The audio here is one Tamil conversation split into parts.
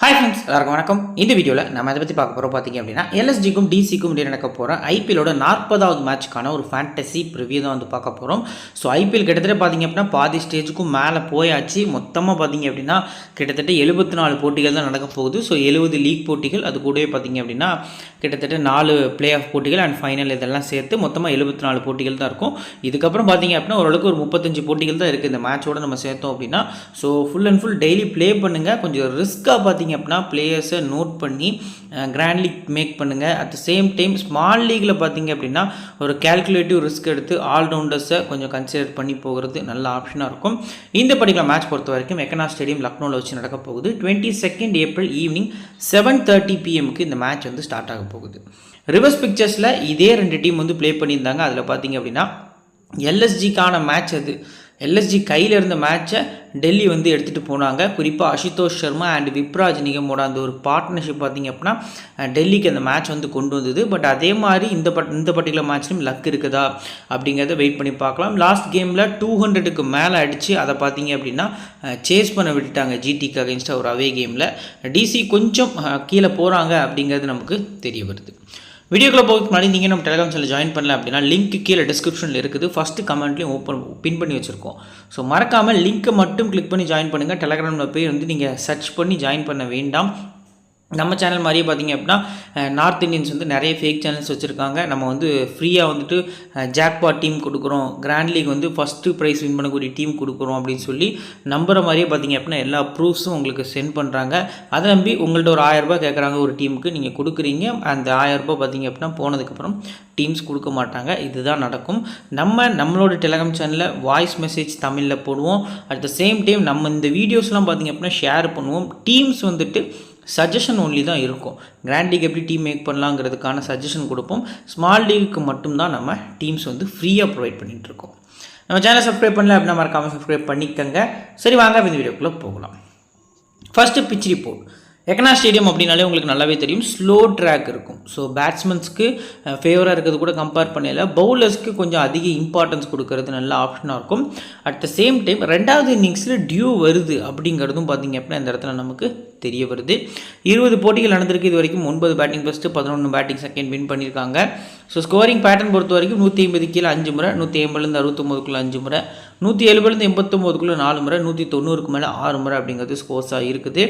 ஹாய் ஃப்ரெண்ட்ஸ், எல்லாருக்கும் வணக்கம். இந்த வீடியோவில் நம்ம அதை பற்றி பார்க்க போகிறோம். பார்த்தீங்க அப்படின்னா எல்எஸ்ஜிக்கும் டிசிக்கும் இடையே நடக்க போகிற ஐபிஎலோட 40வது மேட்ச்க்கான ஒரு ஃபேண்டசி ப்ரிவியூ தான் வந்து பார்க்க போகிறோம். ஸோ ஐபிஎல் கிட்டத்தட்ட பார்த்தீங்க அப்படின்னா பாதி ஸ்டேஜுக்கும் மேலே போயாச்சு. மொத்தமாக பார்த்தீங்க அப்படின்னா கிட்டத்தட்ட 74 போட்டிகள் தான் நடக்க போகுது. ஸோ 70 லீக் போட்டிகள், அது கூடவே பார்த்தீங்க அப்படின்னா கிட்டத்தட்ட 4 பிளே ஆஃப் போட்டிகள் அண்ட் ஃபைனல் இதெல்லாம் சேர்த்து மொத்தமாக 74 போட்டிகள் தான் இருக்கும். இதுக்கப்புறம் பார்த்தீங்க அப்படின்னா ஓரளவுக்கு ஒரு 35 போட்டிகள் தான் இருக்குது இந்த மேட்சோடு நம்ம சேர்த்தோம் அப்படின்னா. So full and full daily play பண்ணுங்கள். கொஞ்சம் ரிஸ்க்காக பார்த்தீங்க அப்படின்னா பிளேயர்ஸை நோட் பண்ணி கிராண்ட் லீக் மேக் பண்ணுங்கள். At the same time small லீக்கில் பார்த்தீங்க அப்படின்னா ஒரு கேல்குலேட்டிவ் ரிஸ்க் எடுத்து ஆல்ரவுண்டர்ஸை கொஞ்சம் கன்சிடர் பண்ணி போகிறது நல்ல ஆப்ஷனாக இருக்கும். இந்த பர்டிகுலர் மேட்ச் பொறுத்த வரைக்கும் மெக்கனா ஸ்டேடியம் லக்னோவில் வச்சு நடக்க போகுது. 22 ஏப்ரல் ஈவினிங் 7:30 PM இந்த மேட்ச் வந்து ஸ்டார்ட் ஆக போகுது. ரிவர்ஸ் பிக்சர்ஸில் இதே 2 டீம் வந்து ப்ளே பண்ணியிருந்தாங்க. அதில் பார்த்தீங்க அப்படின்னா எல்எஸ்ஜிக்கான மேட்ச் அது எல்எஸ்ஜி கையில் இருந்த மேட்சை டெல்லி வந்து எடுத்துகிட்டு போனாங்க. குறிப்பாக அசுதோஷ் சர்மா அண்ட் விப்ராஜ் நிகமோட அந்த ஒரு பார்ட்னர்ஷிப் பார்த்திங்க அப்படின்னா டெல்லிக்கு அந்த மேட்ச் வந்து கொண்டு வந்தது. பட் அதே மாதிரி இந்த பர்டிகுலர் மேட்ச்லையும் லக் இருக்குதா அப்படிங்கிறத வெயிட் பண்ணி பார்க்கலாம். லாஸ்ட் கேமில் 200க்கு மேலே அடித்து அதை பார்த்தீங்க அப்படின்னா சேஸ் பண்ண விட்டுட்டாங்க ஜிடிக்கு அகென்ஸ்டாக ஒரு அவே கேமில். டிசி கொஞ்சம் கீழே போகிறாங்க அப்படிங்கிறது நமக்கு தெரிய வருது. வீடியோக்குள்ளே போகிறதுக்கு முன்னாடி நீங்கள் நம்ம டெலிகிராம் சேனல் ஜாயின் பண்ணல அப்படின்னா லிங்க் கீழே டிஸ்கிரிப்ஷனில் இருக்குது. ஃபஸ்ட்டு கமெண்ட்லேயும் பின் பண்ணி வச்சுருக்கோம். ஸோ மறக்காமல் லிங்க்கை மட்டும் கிளிக் பண்ணி ஜாயின் பண்ணுங்கள். டெலிகிராமில் போய் வந்து நீங்கள் சர்ச் பண்ணி ஜாயின் பண்ண வேண்டாம். நம்ம சேனல் மாதிரியே பார்த்திங்க அப்படின்னா நார்த் இந்தியன்ஸ் வந்து நிறைய ஃபேக் சேனல்ஸ் வச்சுருக்காங்க. நம்ம வந்து ஃப்ரீயாக வந்துட்டு ஜாக்பாட் டீம் கொடுக்குறோம், கிராண்ட் லீக் வந்து ஃபஸ்ட்டு ப்ரைஸ் வின் பண்ணக்கூடிய டீம் கொடுக்குறோம் அப்படின்னு சொல்லி நம்புகிற மாதிரியே பார்த்திங்க அப்படின்னா எல்லா ப்ரூஃப்ஸும் உங்களுக்கு சென்ட் பண்ணுறாங்க. அதை நம்பி உங்கள்கிட்ட ஒரு 1000 ரூபாய் கேட்குறாங்க ஒரு டீமுக்கு, நீங்கள் கொடுக்குறீங்க. அந்த 1000 ரூபாய் பார்த்திங்க அப்படின்னா போனதுக்கப்புறம் டீம்ஸ் கொடுக்க மாட்டாங்க. இதுதான் நடக்கும். நம்மளோட டெலிகிராம் சேனலில் வாய்ஸ் மெசேஜ் தமிழில் போடுவோம். அட் த சேம் டைம் நம்ம இந்த வீடியோஸ்லாம் பார்த்திங்க அப்படின்னா ஷேர் பண்ணுவோம். டீம்ஸ் வந்துட்டு சஜஷன் ஒன்லி தான் இருக்கும். கிராண்ட் லீக் எப்படி டீம் மேக் பண்ணலாங்கிறதுக்கான சஜஷன் கொடுப்போம். ஸ்மால் லீக்கு மட்டும்தான் நம்ம டீம்ஸ் வந்து ஃப்ரீயாக ப்ரொவைட் பண்ணிகிட்ருக்கோம். நம்ம சேனலை சப்ஸ்கிரைப் பண்ணல அப்படின்னா மறக்காமல் சப்ஸ்கிரைப் பண்ணிக்கோங்க. சரி, வாங்க இந்த வீடியோக்குள்ளே போகலாம். First pitch report. Ekana stadium அப்படின்னாலே உங்களுக்கு நல்லாவே தெரியும், ஸ்லோ ட்ராக் இருக்கும். ஸோ பேட்ஸ்மேன்ஸ்க்கு ஃபேவராக இருக்கிறது கூட கம்பேர் பண்ணல, பவுலர்ஸ்க்கு கொஞ்சம் அதிக இம்பார்ட்டன்ஸ் கொடுக்கறது நல்ல ஆப்ஷனாக இருக்கும். அட் த சேம் டைம் 2வது இன்னிங்ஸில் டியூ வருது அப்படிங்கிறதும் பார்த்திங்க அப்படின்னா இந்த இடத்துல நமக்கு தெரிய வருது. 20 போட்டிகள் நடந்திருக்கு. இது வரைக்கும் 9 batting first, 11 batting second win பண்ணியிருக்காங்க. ஸோ ஸ்கோரிங் பேட்டர்ன் பொறுத்த வரைக்கும் 150 கீழே 5 முறை, 180லேருந்து 69க்குள்ளே 5 முறை, 170லேருந்து 89க்குள்ளே 4 முறை, 190க்கு மேலே 6 முறை அப்படிங்கிறது ஸ்கோர்ஸாக இருக்குது.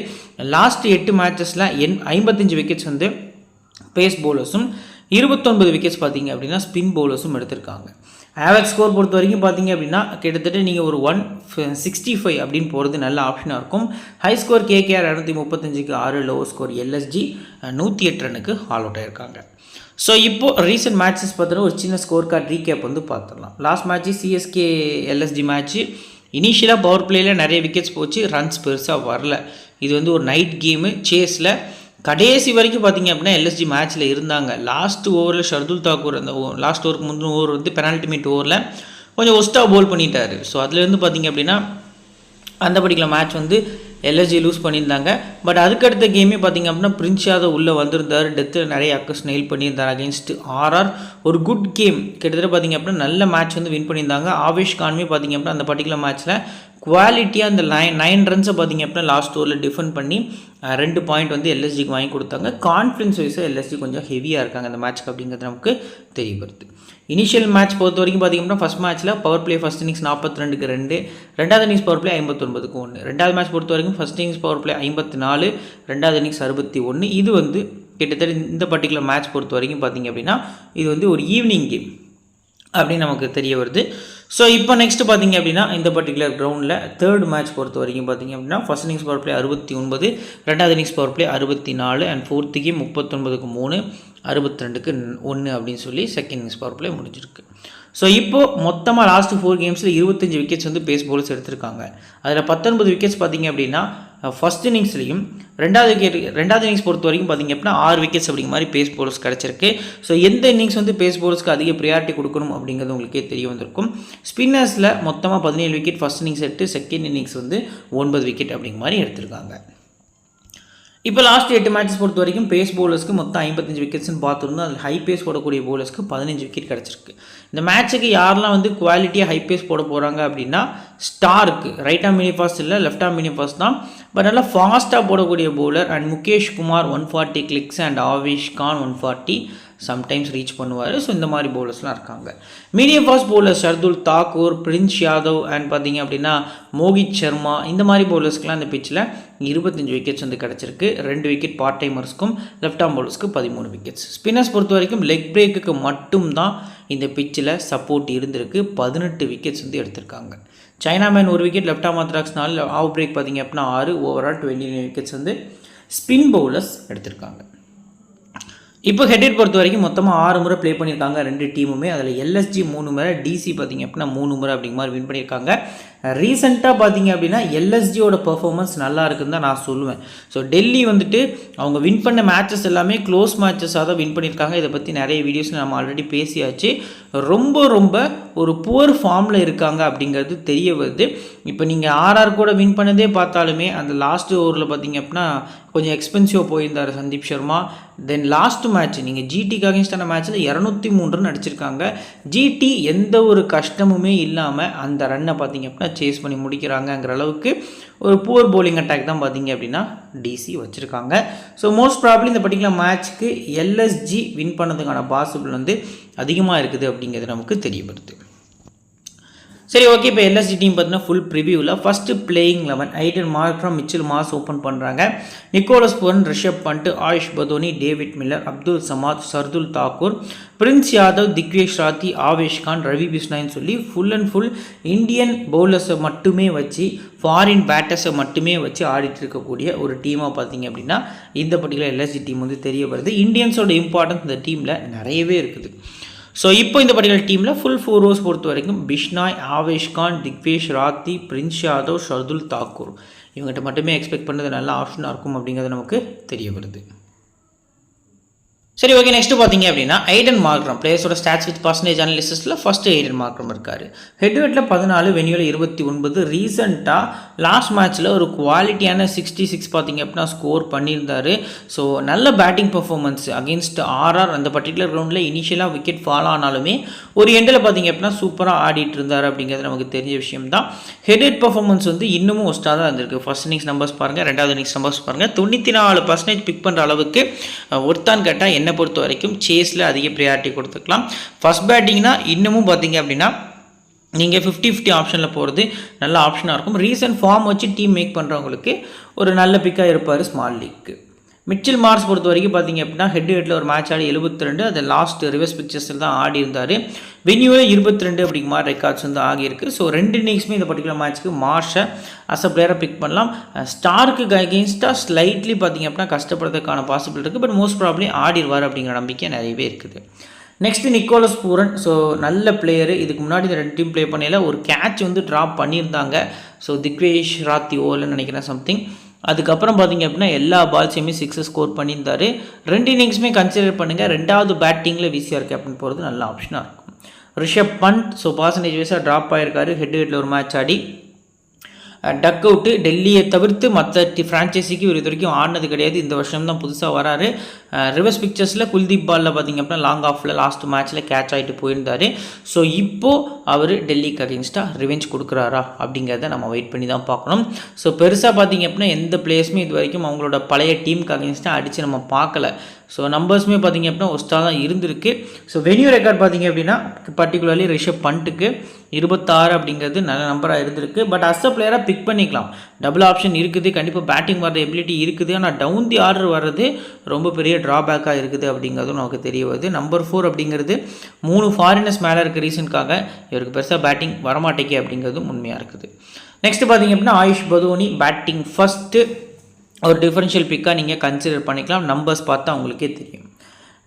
லாஸ்ட் 8 மேட்சஸில் 55 விக்கெட்ஸ் வந்து பேஸ் பவுலர்ஸும் 29 விக்கெட்ஸ் பார்த்திங்க அப்படின்னா ஸ்பின் பவுலர்ஸும் எடுத்திருக்காங்க. ஆவரேஜ் ஸ்கோர் பொறுத்த வரைக்கும் பார்த்திங்க அப்படின்னா கிட்டத்தட்ட நீங்கள் ஒரு 165 அப்படின்னு போகிறது நல்ல ஆப்ஷனாக இருக்கும். ஹை ஸ்கோர் கேகேஆர் 235க்கு 6, லோ ஸ்கோர் எல்எஸ்ஜி 108 ரன்னுக்கு ஆல் அவுட் ஆகிருக்காங்க. ஸோ இப்போது ரீசெண்ட் மேட்சஸ் பார்த்தோன்னா ஒரு சின்ன ஸ்கோர் கார்டு ரீகேப் வந்து பார்த்துடலாம். Last match CSK LSG match இனிஷியலாக பவர் பிளேயில் நிறைய விக்கெட்ஸ் போச்சு, ரன்ஸ் பெருசாக வரல. இது வந்து ஒரு நைட் கேமு சேஸில் கடைசி வரைக்கும் பார்த்திங்க அப்படின்னா எல்எஸ்ஜி மேட்ச்சில் இருந்தாங்க. லாஸ்ட் ஓவரில் ஷர்துல் தாக்கூர் அந்த லாஸ்ட் ஓவருக்கு முந்தின ஓவர் வந்து பெனால்டி மீட் ஓவரில் கொஞ்சம் ஒஸ்ட்டாக போல் பண்ணிட்டார். ஸோ அதுலேருந்து பார்த்திங்க அப்படின்னா அந்த பர்டிகுலர் மேட்ச் வந்து எல்எஸ்ஜி லூஸ் பண்ணியிருந்தாங்க. பட் அதுக்கடுத்த கேமே பார்த்திங்க அப்படின்னா பிரின்ஸ் யாதவ் உள்ளே வந்திருந்தார், டெத்தில் நிறைய அக்கஸ் நெயில் பண்ணியிருந்தார் அகேன்ஸ்ட் ஆர்ஆர். ஒரு குட் கேம், கிட்டத்தட்ட பார்த்திங்க அப்படின்னா நல்ல மேட்ச் வந்து வின் பண்ணியிருந்தாங்க. ஆவேஷ் கான்மே பார்த்திங்க அப்படின்னா அந்த பர்டிகுலர் மேட்ச்சில் குவாலிட்டியாக அந்த 9 ரன்ஸை பார்த்திங்க அப்படின்னா லாஸ்ட் ஓவரில் டிஃபெண்ட் பண்ணி 2 பாயிண்ட் வந்து எல்எஸ்ஜிக்கு வாங்கி கொடுத்தாங்க. கான்ஃபிடன்ஸ் வைஸாக எல்எஸ்ஜி கொஞ்சம் ஹெவியாக இருக்காங்க அந்த மேட்ச்க்கு அப்படிங்கிறது நமக்கு தெரிய வருது. இனிஷியல் மேட்ச் பொறுத்த வரைக்கும் பார்த்திங்கன்னா ஃபஸ்ட் மேட்ச்சில் பவர் பிளே ஃபஸ்ட் இன்னிங்ஸ் 42க்கு 2, 2வது இன்னிங்ஸ் பவர் பிளே 59க்கு 1. 2வது மேட்ச் பொறுத்த வரைக்கும் ஃபஸ்ட் இன்னிங்ஸ் பவர் பிளே 54, 2வது இன்னிங்ஸ் 61. இது வந்து கிட்டத்தட்ட இந்த பர்டிகுலர் மேட்ச் பொறுத்த வரைக்கும் பார்த்திங்க அப்படின்னா இது வந்து ஒரு ஈவினிங் கேம் அப்படின்னு நமக்கு தெரிய வருது. ஸோ இப்போ நெக்ஸ்ட்டு பார்த்திங்க அப்படின்னா இந்த பர்டிகுலர் கிரவுண்டில் 3rd மேட்ச் பொறுத்த வரைக்கும் பார்த்திங்க அப்படின்னா ஃபஸ்ட் இன்னிங்ஸ் பவர் பிளே 69, 2வது innings power play 64 and 4th game 39க்கு 3, 62க்கு 1 அப்படின்னு சொல்லி செகண்ட் இன்னிங்ஸ் பவர் பிளே முடிஞ்சிருக்கு. ஸோ இப்போது மொத்தமாக லாஸ்ட்டு 4 கேம்ஸில் 25 விக்கெட்ஸ் வந்து பேஸ் பவுலர்ஸ் எடுத்திருக்காங்க. அதில் 19 விக்கெட்ஸ் பார்த்திங்க அப்படின்னா ஃபஸ்ட் இன்னிங்ஸ்லையும் 2வது இன்னிங்ஸ் பொறுத்த வரைக்கும் பார்த்திங்க அப்படின்னா 6 விக்கெட்ஸ் அப்படிங்கிற மாதிரி பேஸ் பவுலர்ஸ் கிடச்சிருக்கு. ஸோ எந்த இன்னிங்ஸ் வந்து பேஸ் பவுலர்ஸ்க்கு அதிக ப்ரியாரிட்டி கொடுக்கணும் அப்படிங்கிறது உங்களுக்கே தெரிய வந்திருக்கும். ஸ்பின்னர்ஸில் மொத்தமாக 17 விக்கெட் ஃபஸ்ட் இன்னிங்ஸ் எடுத்து செகண்ட் இன்னிங்ஸ் வந்து 9 விக்கெட் அப்படிங்கிற மாதிரி எடுத்திருக்காங்க. இப்போ லாஸ்ட் 8 மேட்சஸ் பொறுத்த வரைக்கும் பேஸ் பவுலர்ஸ்க்கு மொத்தம் 55 விக்கெட்ஸ்னு பார்த்துருந்தோம். அதில் ஹை பேஸ் போடக்கூடிய பவுலர்ஸ்க்கு 15 விக்கெட் கிடச்சிருக்கு. இந்த மேட்ச்சுக்கு யாரெல்லாம் வந்து குவாலிட்டியாக ஹை பேஸ் போட போகிறாங்க அப்படின்னா ஸ்டார்க்கு ரைட் ஆம் மினி ஃபாஸ்ட் இல்லை லெஃப்ட் ஆம் மினி ஃபாஸ்ட் தான், பட் நல்லா ஃபாஸ்ட்டாக போடக்கூடிய bowler and Mukesh Kumar 140 clicks and Avesh Khan 140 sometimes reach பண்ணுவார். ஸோ இந்த மாதிரி பவுலர்ஸ்லாம் இருக்காங்க. Medium fast bowler Shardul Thakur, Prince Yadav and பார்த்தீங்க அப்படின்னா மோகித் சர்மா, இந்த மாதிரி பவுலர்ஸ்க்குலாம் இந்த பிச்சில் 25 விக்கெட்ஸ் வந்து கிடச்சிருக்கு. 2 wicket part டைமர்ஸ்க்கும் left arm பவுலர்ஸ்க்கு 13 wickets. Spinners பொறுத்த வரைக்கும் லெக் பிரேக்குக்கு மட்டும்தான் இந்த பிச்சில் சப்போர்ட் இருந்திருக்கு. 18 விக்கெட்ஸ் வந்து எடுத்திருக்காங்க. Chinaman 1 wicket, left arm orthodox 4, off break பார்த்தீங்க அப்படின்னா 6, ஓவரால் 29 விக்கெட்ஸ் வந்து ஸ்பின் பவுலர்ஸ் எடுத்திருக்காங்க. இப்போ ஹெட்ஹெட் பொறுத்த வரைக்கும் மொத்தமாக 6 முறை ப்ளே பண்ணியிருக்காங்க 2 டீமுமே. அதில் எல்எஸ்ஜி 3 முறை, டிசி பார்த்திங்க அப்படின்னா 3 முறை அப்படிங்கிற மாதிரி வின் பண்ணியிருக்காங்க. ரீசெண்டாக பார்த்தீங்க அப்படின்னா எல்எஸ்ஜியோட பர்ஃபார்மன்ஸ் நல்லா இருக்குன்னு தான் நான் சொல்லுவேன். ஸோ டெல்லி வந்துட்டு அவங்க வின் பண்ண மேட்சஸ் எல்லாமே க்ளோஸ் மேட்சஸாக தான் வின் பண்ணியிருக்காங்க. இதை பற்றி நிறைய வீடியோஸில் நம்ம ஆல்ரெடி பேசியாச்சு. ரொம்ப ஒரு புவர் ஃபார்மில் இருக்காங்க அப்படிங்கிறது தெரிய வருது. இப்போ நீங்கள் ஆர்ஆர் கூட வின் பண்ணதே பார்த்தாலுமே அந்த லாஸ்ட் ஓவரில் பார்த்தீங்க அப்படின்னா கொஞ்சம் எக்ஸ்பென்சிவாக போயிருந்தார் Sandeep Sharma. Then last match நீங்கள் ஜிடிக்கு அகேன்ஸ்டான மேட்ச்சில் 203 ரன் அடிச்சிருக்காங்க. ஜிடி எந்த ஒரு கஷ்டமுமே இல்லாமல் அந்த ரன்னை பார்த்தீங்க அப்படின்னா சேஸ் பண்ணி முடிக்கிறாங்கங்கிற அளவுக்கு ஒரு புவர் பவுலிங் அட்டாக் தான் பார்த்தீங்க அப்படின்னா டிசி வச்சுருக்காங்க. ஸோ மோஸ்ட் ப்ராப்ளி இந்த பர்டிகுலர் மேட்ச்க்கு எல்எஸ்ஜி வின் பண்ணதுக்கான பாசிபிள் வந்து அதிகமாக இருக்குது அப்படிங்கிறது நமக்கு தெரிய வருது. சரி, ஓகே. இப்போ எல்எஸ்ஜி டீம் பார்த்தீங்கன்னா ஃபுல் ப்ரிவியூவில் first playing 11 Aiden Markram, Mitchell Marsh open பண்ணுறாங்க. Nicholas Pooran, Rishabh Pant, Ayush Badoni, David Miller, Abdul Samad, Shardul Thakur, Prince Yadav, Digvesh Rathi, Avesh Khan, Ravi பிஷ்னாயின்னு சொல்லி ஃபுல் அண்ட் ஃபுல் இந்தியன் பவுலர்ஸை மட்டுமே வச்சு ஃபாரின் பேட்டர்ஸை மட்டுமே வச்சு ஆடிட்டு இருக்கக்கூடிய ஒரு டீமாக பார்த்தீங்க அப்படின்னா இந்த பர்டிகுலர் எல்எஸ்ஜி டீம் வந்து தெரிய வருது. இந்தியன்ஸோட இம்பார்ட்டன்ஸ் இந்த டீமில் நிறையவே இருக்குது. ஸோ இப்போ இந்த பர்டிகுலர் டீமில் ஃபுல் 4 ஓவர்ஸ் பொறுத்த வரைக்கும் பிஷ்னாய், ஆவேஷ் கான், திக்வேஷ் ராத்தி, பிரின்ஸ் யாதவ், ஷர்துல் தாக்கூர் இவங்ககிட்ட மட்டுமே எக்ஸ்பெக்ட் பண்ணுறது நல்ல ஆப்ஷனாக இருக்கும் அப்படிங்கிறது நமக்கு தெரிய வருது. சரி, ஓகே. நெக்ஸ்ட்டு பார்த்தீங்க அப்படின்னா ஐடன் மார்க்ரம் பிளேயர்ஸோட ஸ்டாட்ஸ் வித் பர்சன்டேஜ் அனாலிசிஸில் ஃபஸ்ட்டு ஐடன் மார்க்ரம் இருக்கார். ஹெட்வெட்டில் 14, வென்யூவில் 29. ரீசெண்டாக லாஸ்ட் மேட்ச்சில் ஒரு குவாலிட்டியான 66 பார்த்தீங்க அப்படின்னா ஸ்கோர் பண்ணியிருந்தார். ஸோ நல்ல பேட்டிங் பர்ஃபார்மன்ஸ் அகேன்ஸ்ட் ஆர்ஆர். அந்த பர்டிகுலர் கிரவுண்டில் இனிஷியலாக விக்கெட் ஃபால் ஆனாலுமே ஒரு எண்டில் பார்த்தீங்க அப்படின்னா சூப்பராக ஆடிட்டு இருந்தார் அப்படிங்கிறது நமக்கு தெரிஞ்ச விஷயம் தான். ஹெட் பர்ஃபார்மன்ஸ் வந்து இன்னமும் ஒஸ்ட்டாக தான் இருந்திருக்கு. ஃபர்ஸ்ட் இன்னிங்ஸ் நம்பர்ஸ் பாருங்கள், ரெண்டாவது இன்னிங்ஸ் நம்பர்ஸ் பாருங்கள். 94% பிக் பண்ணுற அளவுக்கு ஒருத்தான் கேட்டால் என்னை பொறுத்த வரைக்கும் சேஸில் அதிக ப்ரியாரிட்டி கொடுத்துக்கலாம். ஃபர்ஸ்ட் பேட்டிங்னா இன்னமும் பார்த்தீங்க அப்படின்னா நீங்கள் 50-50 ஆப்ஷனில் போகிறது நல்ல ஆப்ஷனாக இருக்கும். ரீசன்ட் ஃபார்ம் வச்சு டீம் மேக் பண்ணுறவங்களுக்கு ஒரு நல்ல பிக்காக இருப்பார் ஸ்மால் லீக்கு. மிச்சல் மார்ஸ் பொறுத்த வரைக்கும் பார்த்தீங்க அப்படின்னா ஹெட்டில் ஒரு மேட்ச் ஆடி 72, அது லாஸ்ட் ரிவர்ஸ் பிக்சர்ஸில் தான் ஆடி இருந்தார். வென்யூவில் 22 அப்படிங்கிற மாதிரி ரெக்கார்ட்ஸ் வந்து ஆகியிருக்கு. ஸோ 2 இன்னிங்ஸுமே இந்த பர்டிகுலர் மேட்ச்சுக்கு மார்ஷை அஸ் அ பிளேயராக பிக் பண்ணலாம். ஸ்டார்க்கு அகெயின்ஸ்டாக ஸ்லைட்லி பார்த்தீங்க அப்படின்னா கஷ்டப்படுறதுக்கான பாசிபிள் இருக்குது. பட் மோஸ்ட் ப்ராப்ளி ஆடிடுவார் அப்படிங்கிற நம்பிக்கை நிறையவே இருக்குது. Next Nicholas Pooran. ஸோ நல்ல பிளேயரு. இதுக்கு முன்னாடி இந்த 2 டீம் ப்ளே பண்ணையில் ஒரு கேட்ச் வந்து ட்ராப் பண்ணியிருந்தாங்க. ஸோ திக்வேஷ் ராத்தி ஓவர்னு நினைக்கிறேன் சம்திங். அதுக்கப்புறம் பார்த்தீங்க அப்படின்னா எல்லா பால்ஸையுமே 6 ஸ்கோர் பண்ணியிருந்தார். 2 இன்னிங்ஸுமே கன்சிடர் பண்ணுங்கள். ரெண்டாவது பேட்டிங்கில் விசிஆர் கேப்டன் போகிறது நல்ல ஆப்ஷனாக இருக்கும். ரிஷப் பண்ட் ஸோ பர்சன்டேஜ் வைஸாக ட்ராப் ஆகிருக்காரு. ஹெட்டில் ஒரு மேட்ச் ஆடி டக் அவுட்டு. டெல்லியை தவிர்த்து மற்ற ஃப்ரான்ச்சைஸிக்கு இவர் இது வரைக்கும் ஆடினது கிடையாது. இந்த வருஷம் தான் புதுசாக வராரு. ரிவர்ஸ் பிக்சர்ஸில் குல்தீப் பாலில் பார்த்திங்க அப்படின்னா லாங் ஆஃபில் லாஸ்ட் மேட்ச்சில் கேட்ச் ஆகிட்டு போயிருந்தார். ஸோ இப்போது அவர் டெல்லிக்கு அகெயின்ஸ்டாக ரிவெஞ்ச் கொடுக்குறாரா அப்படிங்கிறத நம்ம வெயிட் பண்ணி தான் பார்க்கணும். ஸோ பெருசாக பார்த்திங்க அப்படின்னா எந்த பிளேயர்ஸுமே இது வரைக்கும் அவங்களோட பழைய டீமுக்கு அகெயின்ஸ்டாக அடித்து நம்ம பார்க்கல. ஸோ நம்பர்ஸுமே பார்த்திங்க அப்படின்னா ஒஸ்ட்டாக தான் இருந்திருக்கு. ஸோ வென்யூ ரெக்கார்ட் பார்த்திங்க அப்படின்னா பர்டிகுலர்லி ரிஷப் பண்ட்டுக்கு 26 அப்படிங்கிறது நல்ல நம்பராக இருந்திருக்கு. பட் அஸ் அ பிளேயராக பிக் பண்ணிக்கலாம். டபுள் ஆப்ஷன் இருக்குது, கண்டிப்பாக பேட்டிங் வர்ற எபிலிட்டி இருக்குது. ஆனால் டவுன் தி ஆர்டர் வர்றது ரொம்ப பெரிய ட்ராபேக்காக இருக்குது அப்படிங்கிறதும் நமக்கு தெரிய வருது. நம்பர் 4 அப்படிங்கிறது 3 ஃபாரினர்ஸ் மேலே இருக்க ரீசனுக்காக இவருக்கு பெருசாக பேட்டிங் வரமாட்டேங்க அப்படிங்கிறதும் உண்மையாக இருக்குது. நெக்ஸ்ட்டு பார்த்திங்க அப்படின்னா ஆயுஷ் பதோனி பேட்டிங் ஃபஸ்ட்டு ஒரு டிஃபரன்ஷியல் பிக்காக நீங்கள் கன்சிடர் பண்ணிக்கலாம். நம்பர்ஸ் பார்த்தா அவங்களுக்கே தெரியும்.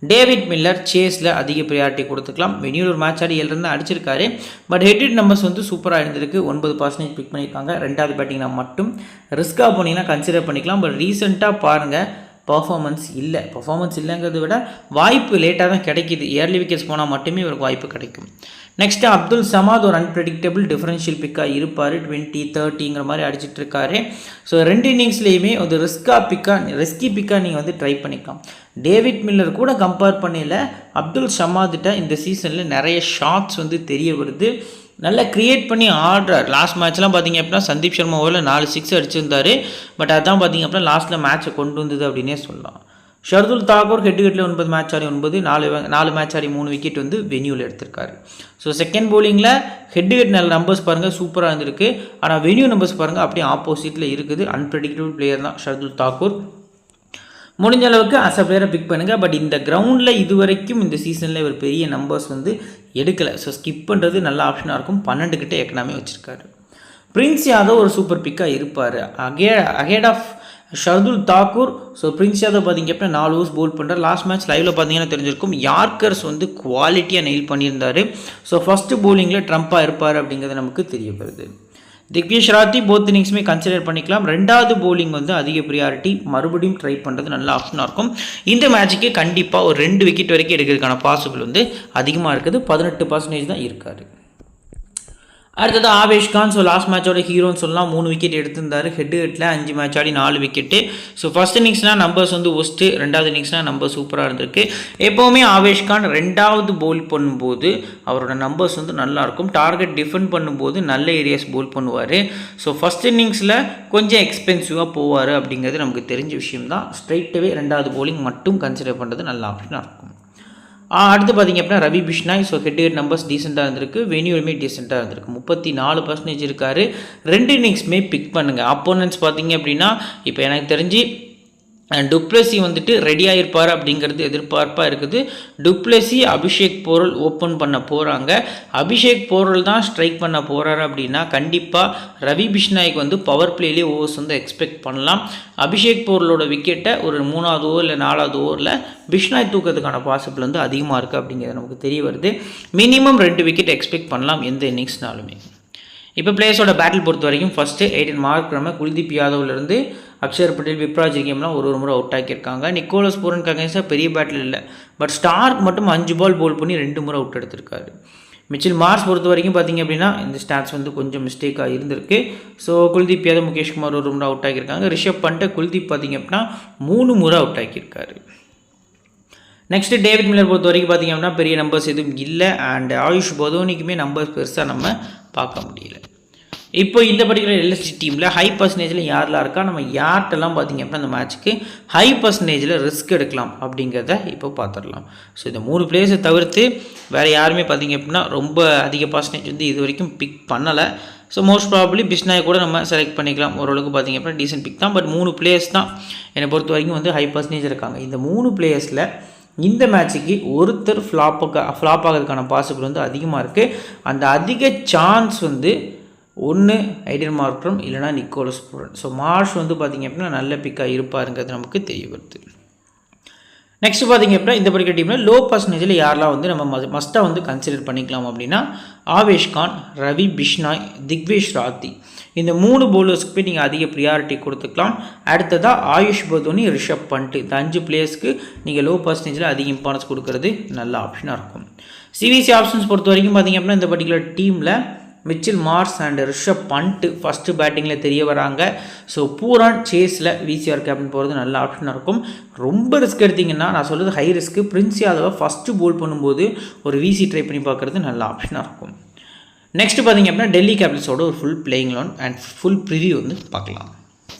டேவிட் மில்லர் சேஸில் அதிக ப்ரியாரிட்டி கொடுத்துக்கலாம். வென்யூர் ஒரு மேட்ச் ஆடி 7 ரன் அடிச்சிருக்காரு. பட் ஹெட் நம்பர்ஸ் வந்து சூப்பராக இருந்திருக்கு. 9% பிக் பண்ணியிருக்காங்க. ரெண்டாவது பேட்டிங்னா மட்டும் ரிஸ்க்காக போனீங்கன்னா கன்சிடர் பண்ணிக்கலாம். பட் ரீசெண்டாக பாருங்கள் பர்ஃபார்மன்ஸ் இல்லைங்கிறத விட வாய்ப்பு லேட்டாக தான் கிடைக்கிது. ஏர்லி விக்கெட்ஸ் போனால் மட்டுமே இவருக்கு வாய்ப்பு கிடைக்கும். நெக்ஸ்ட்டு அப்துல் சமாத் ஒரு அன்பிரடிக்டபிள் டிஃபரன்ஷியல் பிக்காக இருப்பார். 20, 30ங்கிற மாதிரி அடிச்சிட்டு இருக்காரு. ஸோ 2 இன்னிங்ஸ்லேயுமே ஒரு ரெஸ்கி பிக்காக நீங்கள் வந்து ட்ரை பண்ணிக்கலாம். டேவிட் மில்லர் கூட கம்பேர் பண்ணல அப்துல் சமாத்திட்ட இந்த சீசனில் நிறைய ஷாட்ஸ் வந்து தெரிய வருது. நல்லா க்ரியேட் பண்ணி ஆடுறார். லாஸ்ட் மேட்ச்லாம் பார்த்திங்க அப்படின்னா சந்தீப் சர்மா ஓவரில் 4 6 அடிச்சிருந்தார். பட் அதான் பார்த்திங்க அப்படின்னா லாஸ்ட்டில் மேட்ச்சை கொண்டு வந்தது அப்படின்னே சொல்லலாம். ஷர்துல் தாக்கூர் ஹெட்டுகட்டில் 9 மேட்ச் ஆடி 4 மேட்ச் ஆடி 3 விக்கெட் வந்து வென்யூவில் எடுத்திருக்காரு. ஸோ செகண்ட் போலிங்கில் ஹெட்டுகட் நல்ல நம்பர்ஸ் பாருங்கள் சூப்பராக இருந்திருக்கு. ஆனால் வென்யூ நம்பர்ஸ் பாருங்கள் அப்படியே ஆப்போசிட்டில் இருக்குது. அன்பிரடிக்டபிள் பிளேயர் தான் ஷர்துல் தாக்கூர். முடிஞ்ச அளவுக்கு அஸ் அ பிளேயரை பிக் பண்ணுங்கள். பட் இந்த கிரவுண்டில் இது வரைக்கும் இந்த சீசனில் ஒரு பெரிய நம்பர்ஸ் வந்து எடுக்கலை. ஸோ ஸ்கிப் பண்ணுறது நல்ல ஆப்ஷனாக இருக்கும். 12 கிட்ட எக்கனாமே வச்சுருக்காரு. பிரின்ஸ் யாதவ் ஒரு சூப்பர் பிக்காக இருப்பார் ahead of Shardul Thakur. So Prince Yadav பார்த்திங்க அப்படின்னா 4 ஓவர்ஸ் போல் பண்ணுறார். லாஸ்ட் மேட்ச் லைவில் பார்த்தீங்கன்னா தெரிஞ்சிருக்கும். யார்க்கர்ஸ் வந்து குவாலிட்டியாக நெயில் பண்ணியிருந்தார். ஸோ ஃபஸ்ட்டு போலிங்கில் ட்ரம்ப்பாக இருப்பார் அப்படிங்கிறது நமக்கு தெரிய வருது. திக்விஷ் ராத்தி போத் இன்னிங்ஸுமே கன்சிடர் பண்ணிக்கலாம். 2வது போலிங் வந்து அதிக ப்ரியாரிட்டி, மறுபடியும் ட்ரை பண்ணுறது நல்ல ஆப்ஷனாக இருக்கும். இந்த மேட்சுக்கு கண்டிப்பாக ஒரு 2 விக்கெட் வரைக்கும் எடுக்கிறதுக்கான பாசிபிள் வந்து அதிகமாக இருக்குது. 18% தான் இருக்கார். அடுத்தது ஆவேஷ் கான். ஸோ லாஸ்ட் மேட்சோட ஹீரோன்னு சொல்லலாம். 3 விக்கெட் எடுத்திருந்தார். ஹெட்டில் 5 மேட்ச் ஆடி 4 விக்கெட்டு. ஸோ ஃபஸ்ட் இன்னிங்ஸ்னால் நம்பர்ஸ் வந்து ஒஸ்ட்டு, 2வது இன்னிங்ஸ்னால் நம்பர் சூப்பராக இருந்திருக்கு. எப்போவுமே ஆவேஷ் கான் 2வது போல் பண்ணும்போது அவரோட நம்பர்ஸ் வந்து நல்லாயிருக்கும். டார்கெட் டிஃபெண்ட் பண்ணும்போது நல்ல ஏரியாஸ் போல் பண்ணுவார். ஸோ ஃபஸ்ட் இன்னிங்ஸில் கொஞ்சம் எக்ஸ்பென்சிவாக போவார் அப்படிங்கிறது நமக்கு தெரிஞ்ச விஷயம் தான். ஸ்ட்ரைட்டாகவே 2வது போலிங் மட்டும் கன்சிடர் பண்ணுறது நல்ல ஆப்ஷனாக இருக்கும். அடுத்து பார்த்திங்க அப்படின்னா Ravi Bishnoi. So head numbers டீசெண்டாக இருந்திருக்கு. வென்யூலுமே டீசெண்டாக இருந்திருக்கு. 34% இருக்கார். 2 இன்னிங்ஸுமே பிக் பண்ணுங்கள். அப்போனன்ட்ஸ் பார்த்திங்க அப்படின்னா இப்போ எனக்கு தெரிஞ்சு டுப்ளசி வந்துட்டு ரெடியாக இருப்பார் அப்படிங்கிறது எதிர்பார்ப்பாக இருக்குது. டுப்ளசி அபிஷேக் போரல் ஓப்பன் பண்ண போகிறாங்க. அபிஷேக் போரல் தான் ஸ்ட்ரைக் பண்ண போகிறாரு அப்படின்னா கண்டிப்பாக ரவி பிஷ்னாய்க்கு வந்து பவர் பிளேலேயே ஓவர்ஸ் வந்து எக்ஸ்பெக்ட் பண்ணலாம். அபிஷேக் போரலோட விக்கெட்டை ஒரு 3வது ஓவர் இல்லை 4வது ஓவரில் பிஷ்னாய் தூக்கிறதுக்கான பாசிபிள் வந்து அதிகமாக இருக்குது அப்படிங்கிறது நமக்கு தெரிய வருது. மினிமம் 2 விக்கெட் எக்ஸ்பெக்ட் பண்ணலாம் எந்த இன்னிங்ஸ்னாலுமே. இப்போ பிளேயர்ஸோட பேட்டில் பொறுத்த வரைக்கும் ஃபஸ்ட்டு 18 மார்க் குல்தீப் யாதவ்லேருந்து அக்ஷர் பட்டேல், விப்ராஜ் கேம்லாம் ஒரு முறை அவுட் ஆக்கியிருக்காங்க. நிக்கோலஸ் பூரனுக்கு அகேன்ஸ்டாக பெரிய பேட்டில் இல்லை. பட் ஸ்டார்க் மட்டும் 5 பால் போல் பண்ணி 2 முறை அவுட் எடுத்திருக்காரு. மிச்சில் மார்ஸ் பொறுத்த வரைக்கும் பார்த்திங்க அப்படின்னா இந்த ஸ்டாட்ஸ் வந்து கொஞ்சம் மிஸ்டேக்காக இருந்திருக்கு. ஸோ குல்தீப் யாதவ், முகேஷ்குமார் ஒரு முறை அவுட் ஆக்கியிருக்காங்க. ரிஷப் பண்ட், குல்தீப் பார்த்திங்க அப்படின்னா 3 முறை அவுட் ஆக்கியிருக்காரு. நெக்ஸ்ட்டு டேவிட் மில்லர் பொறுத்த வரைக்கும் பார்த்திங்க அப்படின்னா பெரிய நம்பர்ஸ் எதுவும் இல்லை. அண்ட் ஆயுஷ் பதோனிக்குமே நம்பர்ஸ் பெருசாக நம்ம பார்க்க முடியல. இப்போ இந்த பர்டிகுலர் எல்எஸ்டி டீமில் ஹை பர்சன்டேஜில் யாரெல்லாம் இருக்கா, நம்ம யார்கிட்டலாம் பார்த்திங்க அப்படின்னா அந்த மேட்ச்சுக்கு ஹை பர்சன்டேஜில் ரிஸ்க் எடுக்கலாம் அப்படிங்கிறத இப்போ பார்த்துடலாம். ஸோ இந்த 3 பிளேயர்ஸை தவிர்த்து வேறு யாருமே பார்த்திங்க அப்படின்னா ரொம்ப அதிக பர்சன்டேஜ் வந்து இது வரைக்கும் பிக் பண்ணலை. ஸோ மோஸ்ட் ப்ராபப்ளி பிஷ்னாய் கூட நம்ம செலக்ட் பண்ணிக்கலாம். ஓரளவுக்கு பார்த்திங்க அப்படின்னா டீசென்ட் பிக் தான். பட் 3 பிளேயர்ஸ் தான் என்னை பொறுத்த வரைக்கும் வந்து ஹை பர்சன்டேஜ் இருக்காங்க. இந்த 3 பிளேயர்ஸில் இந்த மேட்சுக்கு ஒருத்தர் ஃப்ளாப் ஆகிறதுக்கான பாசிபிள் வந்து அதிகமாக இருக்குது. அந்த அதிக சான்ஸ் வந்து ஒன்று ஐடன் மார்க்ரம் இல்லைனா நிக்கோலஸ் பூரன். ஸோ மார்ஷ் வந்து பார்த்திங்க அப்படின்னா நல்ல பிக்காக இருப்பாருங்கிறது நமக்கு தெரிய வருது. நெக்ஸ்ட் பார்த்திங்க அப்படின்னா இந்த படிக்கிற டீமில் லோ பர்சன்டேஜில் யாரெல்லாம் வந்து நம்ம மஸ்ட்டாக வந்து கன்சிடர் பண்ணிக்கலாம் அப்படின்னா ஆவேஷ் கான், ரவி பிஷ்னாய், திக்வேஷ் ராத்தி. இந்த 3 பவுலர்ஸ்க்கு போய் நீங்கள் அதிக ப்ரியாரிட்டி கொடுத்துக்கலாம். அடுத்ததாக ஆயுஷ் பதோனி, ரிஷப் பண்ட். இந்த 5 பிளேயர்ஸ்க்கு நீங்கள் லோ பர்சன்டேஜில் அதிக இம்பார்ட்டன்ஸ் கொடுக்கறது நல்ல ஆப்ஷனாக இருக்கும். சிவிசி ஆப்ஷன்ஸ் பொறுத்த வரைக்கும் பார்த்திங்க அப்படின்னா இந்த பர்டிகுலர் டீமில் Mitchell Marsh and Rishabh Pant first பேட்டிங்கில் தெரிய வராங்க. ஸோ பூரான் சேஸில் விசிஆர் கேப்டன் போகிறது நல்ல ஆப்ஷனாக இருக்கும். ரொம்ப ரிஸ்க் எடுத்திங்கன்னா நான் சொல்கிறது ஹை ரிஸ்க்கு. பிரின்ஸ் யாதவை ஃபஸ்ட்டு போல் பண்ணும்போது ஒரு விசி ட்ரை பண்ணி பார்க்குறது நல்ல ஆப்ஷனாக இருக்கும். நெக்ஸ்ட் பார்த்திங்க அப்படின்னா டெல்லி கேபிட்டல்ஸோட ஒரு full playing loan and full preview வந்து பார்க்கலாம்.